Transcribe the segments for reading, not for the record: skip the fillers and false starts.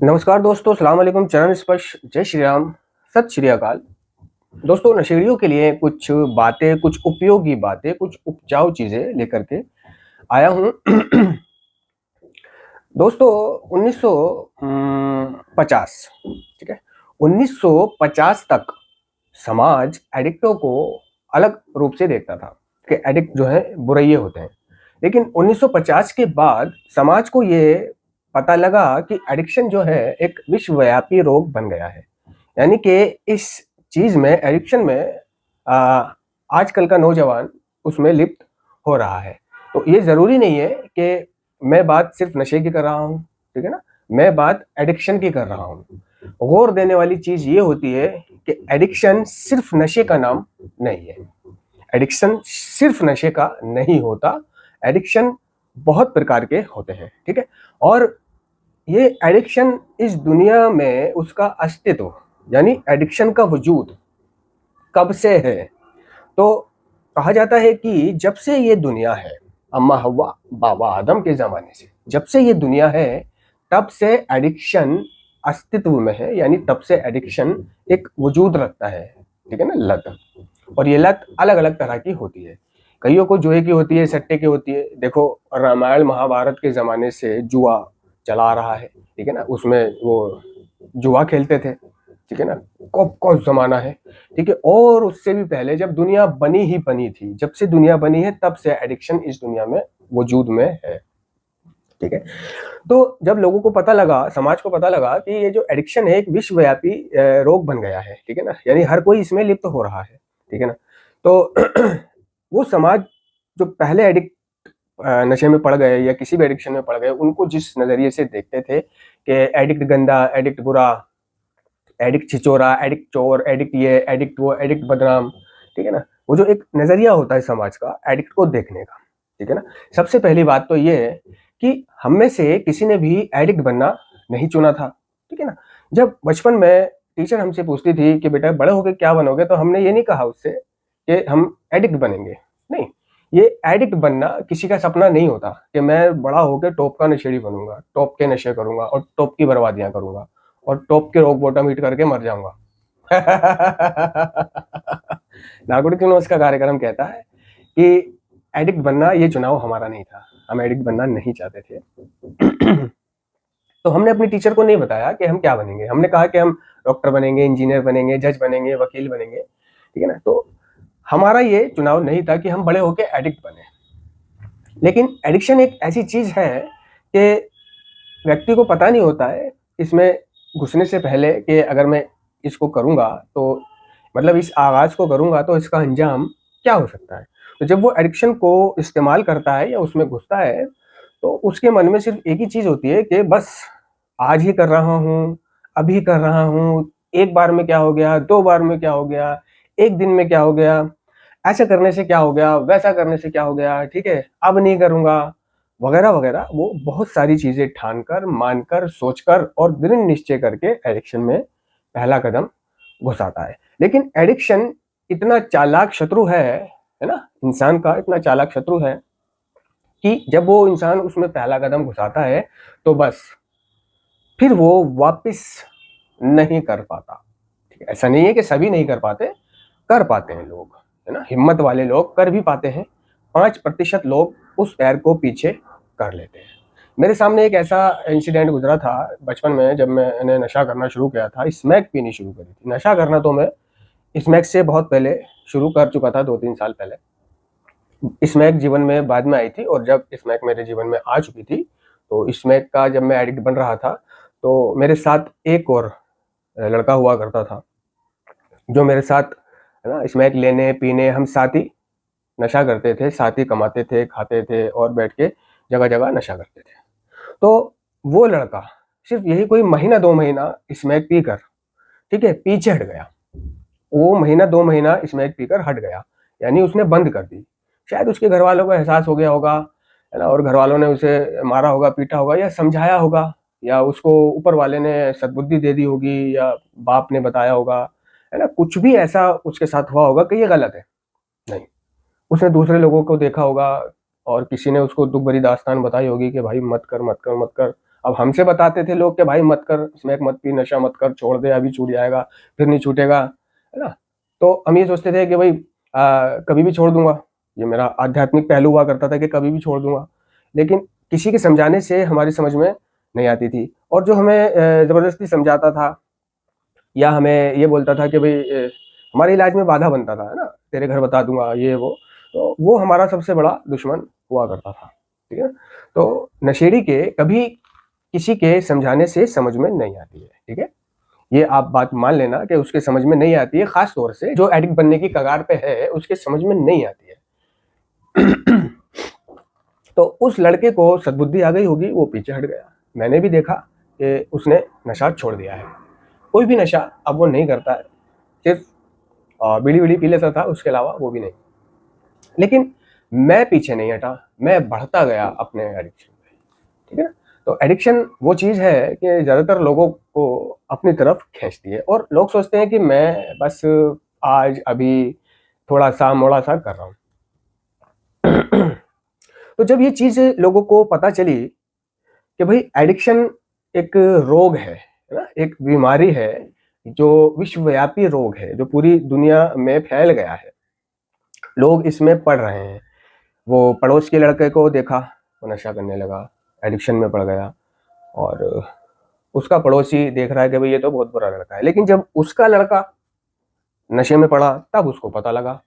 नमस्कार दोस्तों, सलाम अलैकुम, चरण स्पर्श, जय श्री राम, सत श्री अकाल। दोस्तों, नशेड़ियों के लिए कुछ बातें, कुछ उपयोगी बातें, कुछ उपजाऊ चीज़ें लेकर के आया हूँ। दोस्तों 1950, ठीक है? 1950 तक समाज एडिक्टों को अलग रूप से देखता था कि एडिक्ट जो है बुरैये होते हैं। लेकिन 1950 के बाद समाज को ये पता लगा कि एडिक्शन जो है एक विश्वव्यापी रोग बन गया है। यानी कि इस चीज़ में, एडिक्शन में आजकल का नौजवान उसमें लिप्त हो रहा है। तो ये ज़रूरी नहीं है कि मैं बात सिर्फ नशे की कर रहा हूँ, ठीक है ना? मैं बात एडिक्शन की कर रहा हूँ। गौर देने वाली चीज़ ये होती है कि एडिक्शन सिर्फ नशे का नाम नहीं है। एडिक्शन सिर्फ नशे का नहीं होता। एडिक्शन बहुत प्रकार के होते हैं, ठीक है? और ये एडिक्शन इस दुनिया में उसका अस्तित्व, यानी एडिक्शन का वजूद कब से है? तो कहा जाता है कि जब से ये दुनिया है, अम्मा हव्वा बाबा आदम के ज़माने से जब से ये दुनिया है, तब से एडिक्शन अस्तित्व में है। यानी तब से एडिक्शन एक वजूद रखता है, ठीक है ना? लत। और ये लत अलग अलग तरह की होती है। कईयों को जुए की होती है, सट्टे की होती है। देखो, रामायण महाभारत के ज़माने से जुआ चला आ रहा है, ठीक है ना? उसमें वो जुआ खेलते थे, ठीक है ना? कब का ज़माना है, ठीक है? और उससे भी पहले जब दुनिया बनी ही बनी थी, जब से दुनिया बनी है तब से एडिक्शन इस दुनिया में वजूद में है, ठीक है? तो जब लोगों को पता लगा, समाज को पता लगा कि ये जो एडिक्शन है एक विश्वव्यापी रोग बन गया है, ठीक है ना? यानी हर कोई इसमें लिप्त हो रहा है, ठीक है ना? तो वो समाज जो पहले नशे में पड़ गए या किसी भी एडिक्शन में पड़ गए, उनको जिस नज़रिए से देखते थे कि एडिक्ट गंदा, एडिक्ट बुरा, एडिक्ट छिचोरा, एडिक्ट चोर, एडिक्ट ये, एडिक्ट वो, एडिक्ट बदनाम, ठीक है ना? वो जो एक नज़रिया होता है समाज का एडिक्ट को देखने का, ठीक है ना? सबसे पहली बात तो ये है कि हम में से किसी ने भी एडिक्ट बनना नहीं चुना था, ठीक है ना? जब बचपन में टीचर हमसे पूछती थी कि बेटा बड़े होके क्या बनोगे, तो हमने ये नहीं कहा उससे कि हम एडिक्ट बनेंगे, नहीं। ये एडिक्ट बनना किसी का सपना नहीं होता कि मैं बड़ा होकर टॉप का नशेड़ी बनूंगा, टॉप के नशे करूंगा और टॉप की बर्बादियां करूंगा और टॉप के रॉक बॉटम हिट करके मर जाऊंगा। नागरिक न्यूज़ का कार्यक्रम कहता है कि एडिक्ट बनना ये चुनाव हमारा नहीं था, हम एडिक्ट बनना नहीं चाहते थे। तो हमने अपनी टीचर को नहीं बताया कि हम क्या बनेंगे। हमने कहा कि हम डॉक्टर बनेंगे, इंजीनियर बनेंगे, जज बनेंगे, वकील बनेंगे, ठीक है ना? तो हमारा ये चुनाव नहीं था कि हम बड़े होकर एडिक्ट बने। लेकिन एडिक्शन एक ऐसी चीज है कि व्यक्ति को पता नहीं होता है इसमें घुसने से पहले कि अगर मैं इसको करूंगा तो मतलब इस आगाज को करूंगा तो इसका अंजाम क्या हो सकता है। तो जब वो एडिक्शन को इस्तेमाल करता है या उसमें घुसता है, तो उसके मन में सिर्फ एक ही चीज होती है कि बस आज ही कर रहा हूँ, अभी कर रहा हूँ, एक बार में क्या हो गया, दो बार में क्या हो गया, एक दिन में क्या हो गया, ऐसा करने से क्या हो गया, वैसा करने से क्या हो गया, ठीक है, अब नहीं करूंगा, वगैरह वगैरह। वो बहुत सारी चीजें ठानकर, मानकर, सोचकर और दृढ़ निश्चय करके एडिक्शन में पहला कदम घुसाता है। लेकिन एडिक्शन इतना चालाक शत्रु है ना? इंसान का इतना चालाक शत्रु है कि जब वो इंसान उसमें पहला कदम घुसाता है तो बस फिर वो वापस नहीं कर पाता, ठीक है? ऐसा नहीं है कि सभी नहीं कर पाते हैं लोग, है ना? हिम्मत वाले लोग कर भी पाते हैं। 5% लोग उस पैर को पीछे कर लेते हैं। मेरे सामने एक ऐसा इंसिडेंट गुजरा था बचपन में, जब मैंने नशा करना शुरू किया था, स्मैक पीनी शुरू करी थी। नशा करना तो मैं स्मैक से बहुत पहले शुरू कर चुका था, 2-3 साल पहले। स्मैक जीवन में बाद में आई थी, और जब स्मैक मेरे जीवन में आ चुकी थी, तो स्मैक का जब मैं एडिक्ट बन रहा था, तो मेरे साथ एक और लड़का हुआ करता था, जो मेरे साथ, है ना, स्मैक लेने पीने हम साथ ही नशा करते थे, साथ ही कमाते थे, खाते थे और बैठ के जगह जगह नशा करते थे। तो वो लड़का सिर्फ यही कोई महीना 2 महीना स्मैक पीकर, ठीक है, पीछे हट गया। वो महीना 2 महीना स्मैक पीकर हट गया, यानी उसने बंद कर दी। शायद उसके घर वालों को एहसास हो गया होगा, है ना, और घर वालों ने उसे मारा होगा, पीटा होगा या समझाया होगा, या उसको ऊपर वाले ने सद्बुद्धि दे दी होगी, या बाप ने बताया होगा, है ना, कुछ भी ऐसा उसके साथ हुआ होगा कि ये गलत है। नहीं, उसने दूसरे लोगों को देखा होगा और किसी ने उसको दुख भरी दास्तान बताई होगी कि भाई मत कर मत कर मत कर, अब हमसे बताते थे लोग कि भाई मत कर, स्मैक मत पी, नशा मत कर, छोड़ दे, अभी छूट जाएगा, फिर नहीं छूटेगा, है ना। तो हम ये सोचते थे कि भाई कभी भी छोड़ दूंगा, ये मेरा आध्यात्मिक पहलू हुआ करता था कि कभी भी छोड़ दूंगा। लेकिन किसी के समझाने से हमारी समझ में नहीं आती थी, और जो हमें जबरदस्ती समझाता था या हमें ये बोलता था कि भाई हमारे इलाज में बाधा बनता था, है ना, तेरे घर बता दूंगा, ये वो, तो वो हमारा सबसे बड़ा दुश्मन हुआ करता था, ठीक है। तो नशेड़ी के कभी किसी के समझाने से समझ में नहीं आती है, ठीक है। ये आप बात मान लेना कि उसके समझ में नहीं आती है, खास तौर से जो एडिक्ट बनने की कगार पे है उसके समझ में नहीं आती है। तो उस लड़के को सद्बुद्धि आ गई होगी, वो पीछे हट गया। मैंने भी देखा कि उसने नशा छोड़ दिया है, कोई भी नशा अब वो नहीं करता है, सिर्फ बीड़ी बीड़ी पी लेता था, उसके अलावा वो भी नहीं। लेकिन मैं पीछे नहीं हटा, मैं बढ़ता गया अपने एडिक्शन में, ठीक है ना। तो एडिक्शन वो चीज़ है कि ज़्यादातर लोगों को अपनी तरफ खींचती है, और लोग सोचते हैं कि मैं बस आज अभी थोड़ा सा मोड़ा सा कर रहा हूँ। तो जब ये चीज़ लोगों को पता चली कि भाई एडिक्शन एक रोग है ना, एक बीमारी है, जो विश्वव्यापी रोग है, जो पूरी दुनिया में फैल गया है, लोग इसमें पड़ रहे हैं। वो पड़ोस के लड़के को देखा, वो नशा करने लगा, एडिक्शन में पड़ गया, और उसका पड़ोसी देख रहा है कि भाई ये तो बहुत बुरा लड़का है, लेकिन जब उसका लड़का नशे में पड़ा तब उसको पता लगा।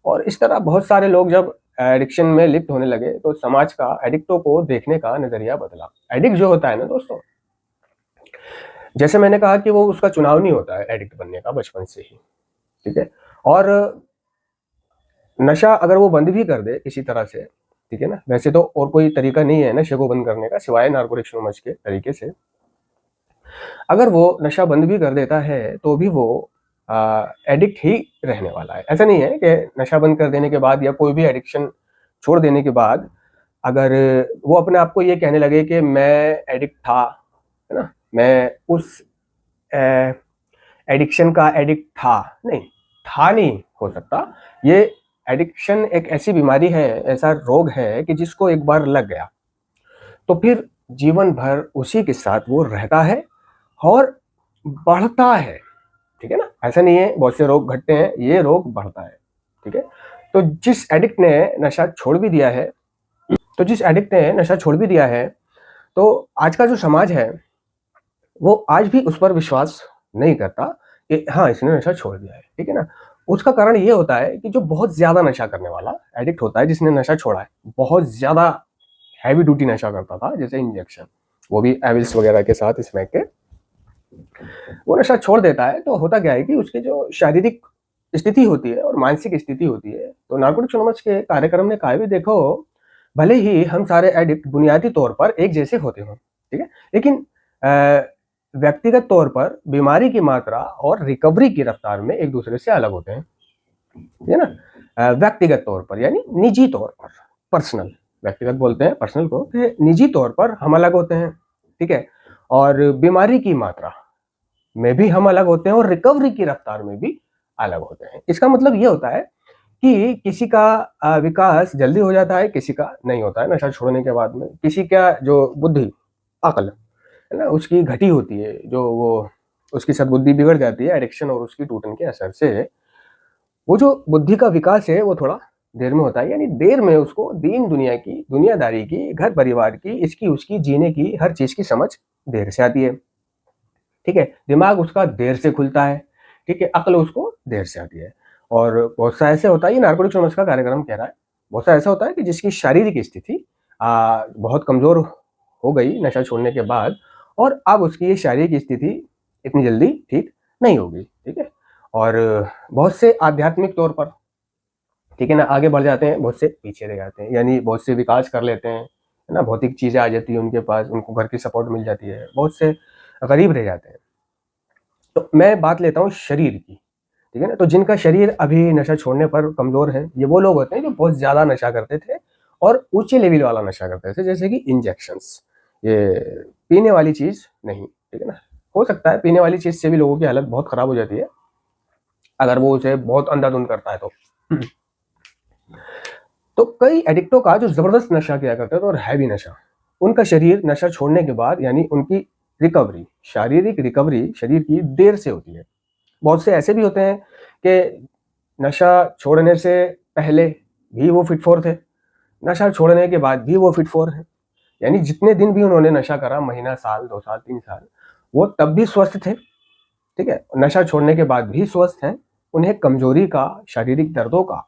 और इस तरह बहुत सारे लोग जब एडिक्शन में लिप्त होने लगे तो समाज का एडिक्टों को देखने का नजरिया बदला। एडिक्ट जो होता है ना दोस्तों, जैसे मैंने कहा कि वो उसका चुनाव नहीं होता है एडिक्ट बनने का बचपन से ही, ठीक है। और नशा अगर वो बंद भी कर दे किसी तरह से, ठीक है ना, वैसे तो और कोई तरीका नहीं है नशे को बंद करने का सिवाय नार्कोटिक्स नोमस के तरीके से। अगर वो नशा बंद भी कर देता है तो भी वो एडिक्ट ही रहने वाला है। ऐसा नहीं है कि नशा बंद कर देने के बाद या कोई भी एडिक्शन छोड़ देने के बाद अगर वो अपने आप को ये कहने लगे कि मैं एडिक्ट था, है ना, मैं उस एडिक्शन का एडिक्ट था, नहीं, था नहीं हो सकता। ये एडिक्शन एक ऐसी बीमारी है, ऐसा रोग है कि जिसको एक बार लग गया तो फिर जीवन भर उसी के साथ वो रहता है और बढ़ता है, ठीक है ना। ऐसा नहीं है बहुत से रोग घटते हैं, ये रोग बढ़ता है, ठीक है। तो जिस एडिक्ट ने नशा छोड़ भी दिया है, तो आज का जो समाज है वो आज भी उस पर विश्वास नहीं करता कि हाँ इसने नशा छोड़ दिया है, ठीक है ना। उसका कारण ये होता है कि जो बहुत ज्यादा नशा करने वाला एडिक्ट होता है, जिसने नशा छोड़ा है, बहुत ज्यादा हैवी ड्यूटी नशा करता था जैसे इंजेक्शन, वो भी एविल्स वगैरह के साथ स्मैक के, वो नशा छोड़ देता है तो होता क्या है कि उसकी जो शारीरिक स्थिति होती है और मानसिक स्थिति होती है, तो नार्कोटिक्स एनोनिमस के कार्यक्रम ने कहा भी देखो, भले ही हम सारे एडिक्ट बुनियादी तौर पर एक जैसे होते हों, ठीक है, लेकिन व्यक्तिगत तौर पर बीमारी की मात्रा और रिकवरी की रफ्तार में एक दूसरे से अलग होते हैं, ठीक है ना। व्यक्तिगत तौर पर यानी निजी तौर पर, पर्सनल, व्यक्तिगत बोलते हैं पर्सनल को, कि निजी तौर पर हम अलग होते हैं, ठीक है, और बीमारी की मात्रा में भी हम अलग होते हैं और रिकवरी की रफ्तार में भी अलग होते हैं। इसका मतलब ये होता है कि किसी का विकास जल्दी हो जाता है, किसी का नहीं होता है नशा छोड़ने के बाद में। किसी का जो बुद्धि, अक्ल है ना, उसकी घटी होती है, जो वो उसकी सद्बुद्धि बिगड़ जाती है एडिक्शन और उसकी टूटन के असर से। वो जो बुद्धि का विकास है वो थोड़ा देर में होता है, यानी देर में उसको दीन दुनिया की, दुनियादारी की, घर परिवार की, इसकी उसकी जीने की हर चीज की समझ देर से आती है, ठीक है। दिमाग उसका देर से खुलता है, ठीक है, अक्ल उसको देर से आती है। और बहुत सा ऐसे होता है, ये नार्कोटिक्स एनोनिमस का कार्यक्रम कह रहा है, बहुत सा ऐसा होता है कि जिसकी शारीरिक स्थिति बहुत कमजोर हो गई नशा छोड़ने के बाद, और अब उसकी ये शारीरिक स्थिति इतनी जल्दी ठीक नहीं होगी, ठीक है। और बहुत से आध्यात्मिक तौर पर, ठीक है ना, आगे बढ़ जाते हैं, बहुत से पीछे रह जाते हैं, यानी बहुत से विकास कर लेते हैं, है ना, भौतिक चीजें आ जाती है उनके पास, उनको घर की सपोर्ट मिल जाती है, बहुत से गरीब रह जाते हैं। तो मैं बात लेता हूँ शरीर की, ठीक है ना। तो जिनका शरीर अभी नशा छोड़ने पर कमजोर है, ये वो लोग होते हैं जो बहुत ज्यादा नशा करते थे और ऊंचे लेवल वाला नशा करते थे, जैसे कि इंजेक्शंस, ये पीने वाली चीज नहीं, ठीक है ना। हो सकता है पीने वाली चीज से भी लोगों की हालत बहुत खराब हो जाती है अगर वो उसे बहुत अंधाधुंध करता है तो। तो कई एडिक्टों का जो जबरदस्त नशा किया करते थे और हैवी नशा, उनका शरीर नशा छोड़ने के बाद यानी उनकी रिकवरी, शारीरिक रिकवरी शरीर की देर से होती है। बहुत से ऐसे भी होते हैं कि नशा छोड़ने से पहले भी वो फिट फॉर थे, नशा छोड़ने के बाद भी वो फिट फॉर है, यानी जितने दिन भी उन्होंने नशा करा, महीना, साल, 2 साल, 3 साल, वो तब भी स्वस्थ थे, ठीक है? नशा छोड़ने के बाद भी स्वस्थ हैं, उन्हें कमजोरी का, शारीरिक दर्दों का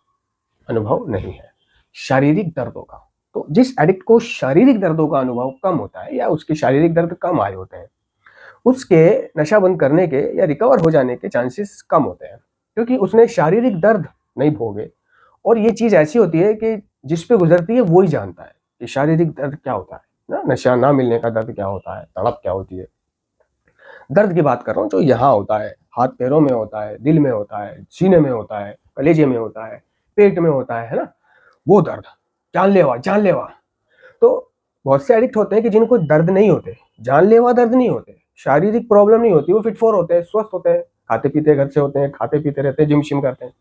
अनुभव नहीं है, शारीरिक दर्दों का। तो जिस एडिक्ट को शारीरिक दर्दों का अनुभव कम होता है या उसके शारीरिक दर्द कम आए होते हैं, उसके नशा बंद करने के या रिकवर हो जाने के चांसेस कम होते हैं, क्योंकि उसने शारीरिक दर्द नहीं भोगे। और ये चीज ऐसी होती है कि जिस पे गुजरती है वो ही जानता है कि शारीरिक दर्द क्या होता है ना, नशा ना मिलने का दर्द क्या होता है, तड़प क्या होती है। दर्द की बात कर रहा हूँ जो यहाँ होता है, हाथ पैरों में होता है, दिल में होता है, सीने में होता है, कलेजे में होता है, पेट में होता है ना, वो दर्द जानलेवा जानलेवा। तो बहुत से एडिक्ट होते हैं कि जिनको दर्द नहीं होते, जानलेवा दर्द नहीं होते, शारीरिक प्रॉब्लम नहीं होती, वो फिट फॉर होते हैं, स्वस्थ होते हैं, खाते पीते घर से होते हैं, खाते पीते रहते हैं, जिम शिम करते हैं,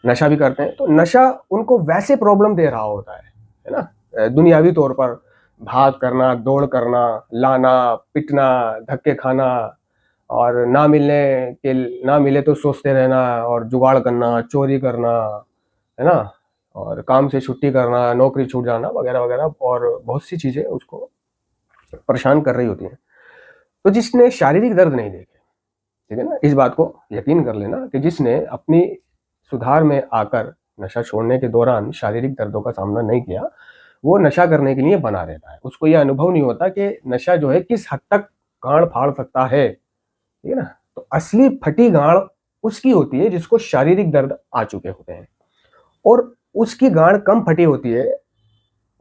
नशा भी करते हैं। तो नशा उनको वैसे प्रॉब्लम दे रहा होता है ना, दुनियावी तौर पर भाग करना, दौड़ करना, लाना, पिटना, धक्के खाना, और ना मिले तो सोचते रहना और जुगाड़ करना, चोरी करना, है ना, और काम से छुट्टी करना, नौकरी छूट जाना वगैरह वगैरह, और बहुत सी चीजें उसको परेशान कर रही होती हैं। तो जिसने शारीरिक दर्द नहीं देखे, ठीक है ना, इस बात को यकीन कर लेना कि जिसने अपनी सुधार में आकर नशा छोड़ने के दौरान शारीरिक दर्दों का सामना नहीं किया, वो नशा करने के लिए बना रहता है। उसको यह अनुभव नहीं होता कि नशा जो है किस हद तक गांड फाड़ सकता है, ठीक है ना। तो असली फटी गांड उसकी होती है जिसको शारीरिक दर्द आ चुके होते हैं, और उसकी गांड कम फटी होती है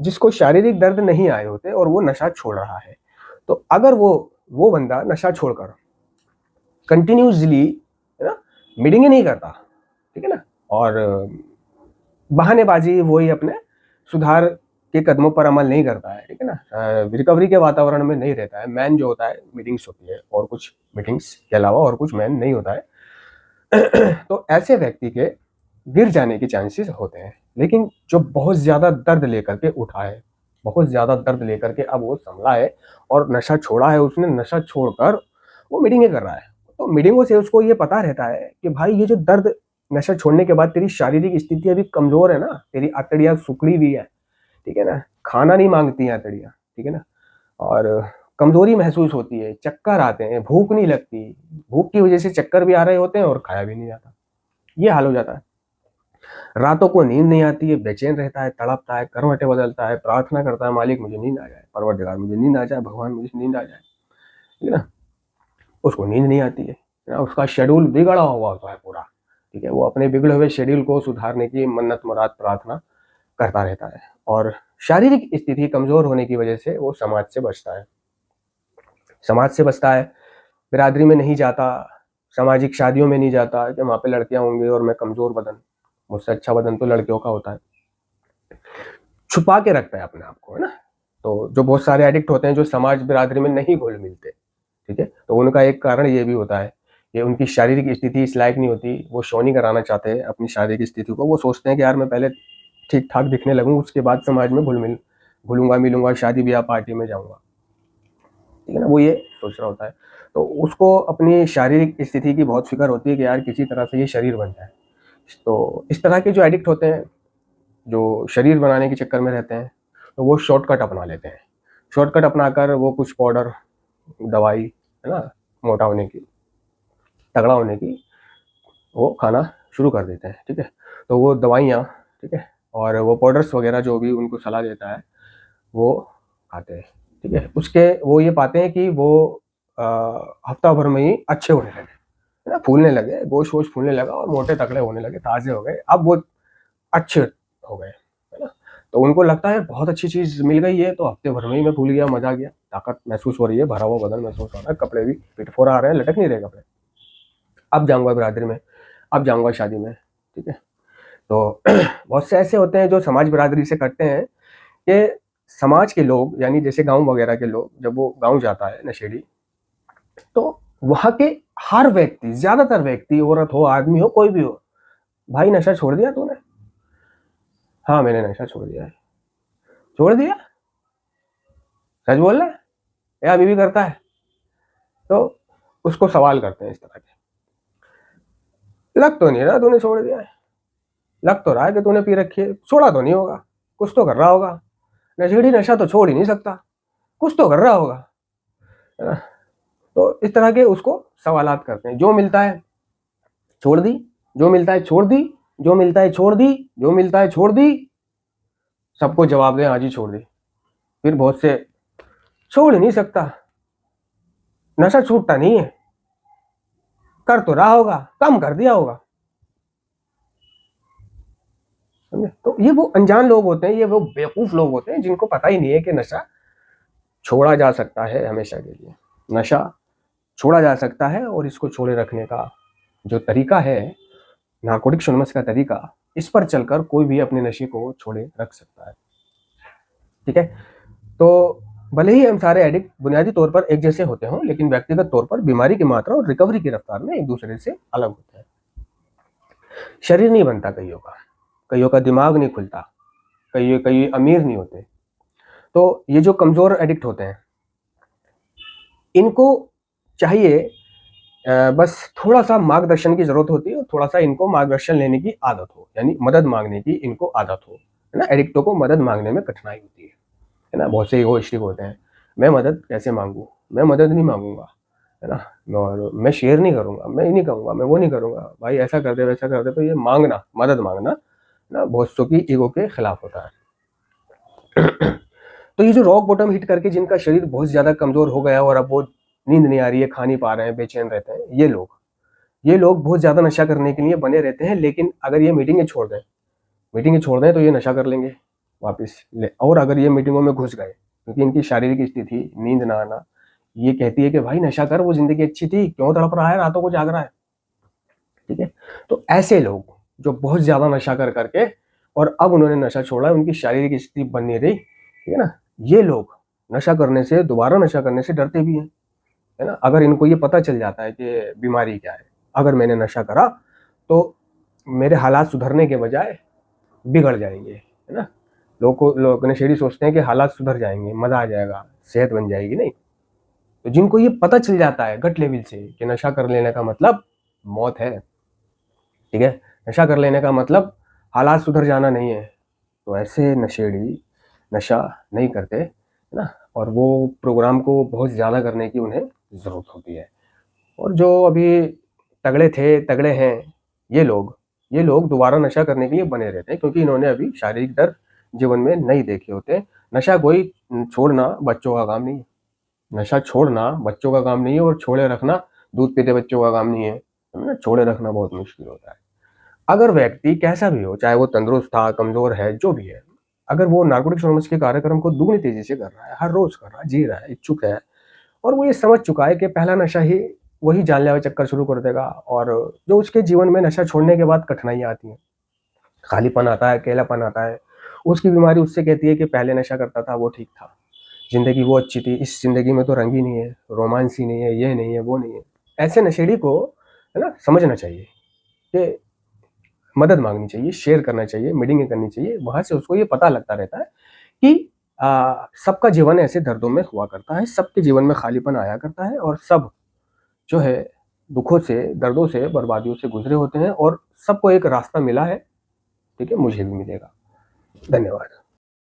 जिसको शारीरिक दर्द नहीं आए होते और वो नशा छोड़ रहा है। तो अगर वो बंदा नशा छोड़कर कंटिन्यूसली, है ना, मीटिंग ही नहीं करता, ठीक है ना, और बहानेबाजी, वही अपने सुधार के कदमों पर अमल नहीं करता है, ठीक है ना, रिकवरी के वातावरण में नहीं रहता है, मैन जो होता है मीटिंग्स होती है, और कुछ मीटिंग्स के अलावा और कुछ मैन नहीं होता है। तो ऐसे व्यक्ति के गिर जाने के चांसेस होते हैं। लेकिन जो बहुत ज्यादा दर्द लेकर के उठा है, बहुत ज्यादा दर्द लेकर के अब वो संभला है और नशा छोड़ा है, उसने नशा छोड़कर वो मीटिंगें कर रहा है, तो मीटिंगों से उसको ये पता रहता है कि भाई ये जो दर्द, नशा छोड़ने के बाद तेरी शारीरिक स्थिति अभी कमजोर है ना, तेरी आंतड़ियां सुकड़ी हुई है, ठीक है ना, खाना नहीं मांगती आंतड़ियां, ठीक है ना, और कमजोरी महसूस होती है, चक्कर आते हैं, भूख नहीं लगती, भूख की वजह से चक्कर भी आ रहे होते हैं और खाया भी नहीं जाता, ये हाल हो जाता है। रातों को नींद नहीं आती है, बेचैन रहता है, तड़पता है, करवटें बदलता है, प्रार्थना करता है, मालिक मुझे नींद आ जाए, परवरदिगार मुझे नींद आ जाए, भगवान मुझे नींद आ जाए, ठीक है ना। उसको नींद नहीं आती है ना, उसका शेड्यूल बिगड़ा हुआ होता है पूरा, ठीक है, वो अपने बिगड़े हुए शेड्यूल को सुधारने की मन्नत मुराद प्रार्थना करता रहता है, और शारीरिक स्थिति कमजोर होने की वजह से वो समाज से बचता है, समाज से बचता है, बिरादरी में नहीं जाता, सामाजिक शादियों में नहीं जाता कि वहां पे लड़कियां होंगी और मैं कमजोर बदन, मुझसे अच्छा बदन तो लड़कियों का होता है, छुपा के रखता है अपने आप को, है ना। तो जो बहुत सारे एडिक्ट होते हैं जो समाज बिरादरी में नहीं घुल मिलते, ठीक है, तो उनका एक कारण ये भी होता है कि उनकी शारीरिक स्थिति इस लायक नहीं होती, वो शो नहीं कराना चाहते हैं अपनी शारीरिक स्थिति को, वो सोचते हैं कि यार मैं पहले ठीक ठाक दिखने लगूँ, उसके बाद समाज में घुलूंगा मिलूंगा, शादी ब्याह पार्टी में जाऊंगा, ठीक है ना, वो ये सोच रहा होता है। तो उसको अपनी शारीरिक स्थिति की बहुत फिक्र होती है कि यार किसी तरह से ये शरीर बन जाए। तो इस तरह के जो एडिक्ट होते हैं, जो शरीर बनाने के चक्कर में रहते हैं, तो वो शॉर्टकट अपना लेते हैं, शॉर्टकट अपनाकर वो कुछ पाउडर, दवाई, है ना, मोटा होने की, तगड़ा होने की, वो खाना शुरू कर देते हैं, ठीक है। तो वो दवाइयाँ, ठीक है, और वो पाउडर्स वगैरह जो भी उनको सलाह देता है वो खाते हैं, ठीक है। उसके वो ये पाते हैं कि वो हफ्ता भर में ही अच्छे होने लगे, है ना, फूलने लगे, गोश्त वोश्त फूलने लगा और मोटे तगड़े होने लगे, ताजे हो गए, अब वो अच्छे हो गए, है ना। तो उनको लगता है बहुत अच्छी चीज मिल गई है, तो हफ्ते भर में ही मैं भूल गया, मजा आ गया, ताकत महसूस हो रही है, भरा हुआ बदन महसूस हो रहा है, कपड़े भी फिट फोर आ रहे हैं, लटक नहीं रहे कपड़े, अब जाऊंगा बिरादरी में, अब जाऊंगा शादी में, ठीक है। तो बहुत से ऐसे होते हैं जो समाज बिरादरी से करते हैं कि समाज के लोग, यानी जैसे गांव वगैरह के लोग, जब वो गांव जाता है नशेड़ी, तो वहां के हर व्यक्ति, ज्यादातर व्यक्ति, औरत हो आदमी हो कोई भी हो, भाई नशा छोड़ दिया तूने? हाँ मैंने नशा छोड़ दिया है। छोड़ दिया? सच बोल रहा है या अभी भी करता है? तो उसको सवाल करते हैं इस तरह के, लग तो नहीं रहा तूने छोड़ दिया है, लग तो रहा है कि तूने पी रखी है, छोड़ा तो नहीं होगा, कुछ तो कर रहा होगा, नशेड़ी नशा तो छोड़ ही नहीं सकता, कुछ तो कर रहा होगा, है ना? तो इस तरह के उसको सवालात करते हैं। जो मिलता है छोड़ दी, जो मिलता है छोड़ दी, जो मिलता है छोड़ दी, जो मिलता है छोड़ दी, सबको जवाब दें हाँ जी छोड़ दी। फिर बहुत से छोड़ ही नहीं सकता, नशा छूटता नहीं है, कर तो रहा होगा, कम कर दिया होगा। समझे? तो ये वो अनजान लोग होते हैं, ये वो बेवकूफ लोग होते हैं जिनको पता ही नहीं है कि नशा छोड़ा जा सकता है हमेशा के लिए। नशा छोड़ा जा सकता है और इसको छोड़े रखने का जो तरीका है, नारकोटिक्स एनोनिमस का तरीका, इस पर चलकर कोई भी अपने नशे को छोड़े रख सकता है। ठीक है? तो भले ही हम सारे एडिक्ट बुनियादी तौर पर एक जैसे होते हों, लेकिन व्यक्तिगत तौर पर बीमारी की मात्रा और रिकवरी की रफ्तार में एक दूसरे से अलग होते हैं। शरीर नहीं बनता कईयों का दिमाग नहीं खुलता, कई अमीर नहीं होते। तो ये जो कमजोर एडिक्ट होते हैं, इनको चाहिए बस थोड़ा सा मार्गदर्शन की जरूरत होती है, और थोड़ा सा इनको मार्गदर्शन लेने की आदत हो, यानी मदद मांगने की इनको आदत हो, है ना? एडिक्टों को मदद मांगने में कठिनाई होती है ना? बहुत से इगोइस्टिक होते हैं, मैं मदद कैसे मांगू, मैं मदद नहीं मांगूंगा, है ना? और मैं शेयर नहीं करूंगा, मैं ये नहीं कहूंगा, मैं वो नहीं करूंगा, भाई ऐसा कर दे वैसा कर दे। तो ये मांगना, मदद मांगना ना बहुत सौ की ईगो के खिलाफ होता है। तो ये जो रॉक बॉटम हिट करके जिनका शरीर बहुत ज्यादा कमजोर हो गया और अब वो नींद नहीं आ रही है, खा नहीं पा रहे हैं, बेचैन रहते हैं, ये लोग बहुत ज्यादा नशा करने के लिए बने रहते हैं। लेकिन अगर ये मीटिंगें छोड़ दें तो ये नशा कर लेंगे वापस ले। और अगर ये मीटिंगों में घुस गए, क्योंकि इनकी शारीरिक स्थिति, नींद ना आना, ये कहती है कि भाई नशा कर, वो जिंदगी अच्छी थी, क्यों तड़प रहा है, रातों को जाग रहा है। ठीक है? तो ऐसे लोग जो बहुत ज्यादा नशा कर करके और अब उन्होंने नशा छोड़ा, उनकी शारीरिक स्थिति बन नहीं रही, ठीक है ना, ये लोग नशा करने से, दोबारा नशा करने से डरते भी हैं, है ना? अगर इनको ये पता चल जाता है कि बीमारी क्या है, अगर मैंने नशा करा तो मेरे हालात सुधरने के बजाय बिगड़ जाएंगे, है ना? लोग नशेड़ी सोचते हैं कि हालात सुधर जाएंगे, मजा आ जाएगा, सेहत बन जाएगी। नहीं, तो जिनको ये पता चल जाता है गट लेवल से कि नशा कर लेने का मतलब मौत है, ठीक है, नशा कर लेने का मतलब हालात सुधर जाना नहीं है, तो ऐसे नशेड़ी नशा नहीं करते, है ना? और वो प्रोग्राम को बहुत ज़्यादा करने की उन्हें ज़रूरत होती है। और जो अभी तगड़े थे, तगड़े हैं, ये लोग दोबारा नशा करने के लिए बने रहते हैं, क्योंकि इन्होंने अभी शारीरिक दर्द जीवन में नहीं देखे होते। नशा कोई छोड़ना बच्चों का काम नहीं है, नशा छोड़ना बच्चों का काम नहीं है, और छोड़े रखना दूध पीते बच्चों का काम नहीं है ना? छोड़े रखना बहुत मुश्किल होता है। अगर व्यक्ति कैसा भी हो, चाहे वो तंदुरुस्त था, कमजोर है, जो भी है, अगर वो नारकोटिक्स एनोनिमस के कार्यक्रम को दुगनी तेजी से कर रहा है, हर रोज कर रहा है, जी रहा है, इच्छुक है, और वो ये समझ चुका है कि पहला नशा ही वही जानलेवा चक्कर शुरू कर देगा, और जो उसके जीवन में नशा छोड़ने के बाद कठिनाइयां आती हैं, खालीपन आता है, अकेलापन आता है, उसकी बीमारी उससे कहती है कि पहले नशा करता था वो ठीक था, जिंदगी वो अच्छी थी, इस जिंदगी में तो रंग ही नहीं है, रोमांस ही नहीं है, ये नहीं है, वो नहीं है। ऐसे नशेड़ी को, है ना, समझना चाहिए कि मदद मांगनी चाहिए, शेयर करना चाहिए, मीटिंगें करनी चाहिए। वहां से उसको ये पता लगता रहता है कि सबका जीवन ऐसे दर्दों में हुआ करता है, सबके जीवन में खालीपन आया करता है, और सब जो है दुखों से, दर्दों से, बर्बादियों से गुजरे होते हैं, और सबको एक रास्ता मिला है। ठीक है, मुझे भी मिलेगा। धन्यवाद।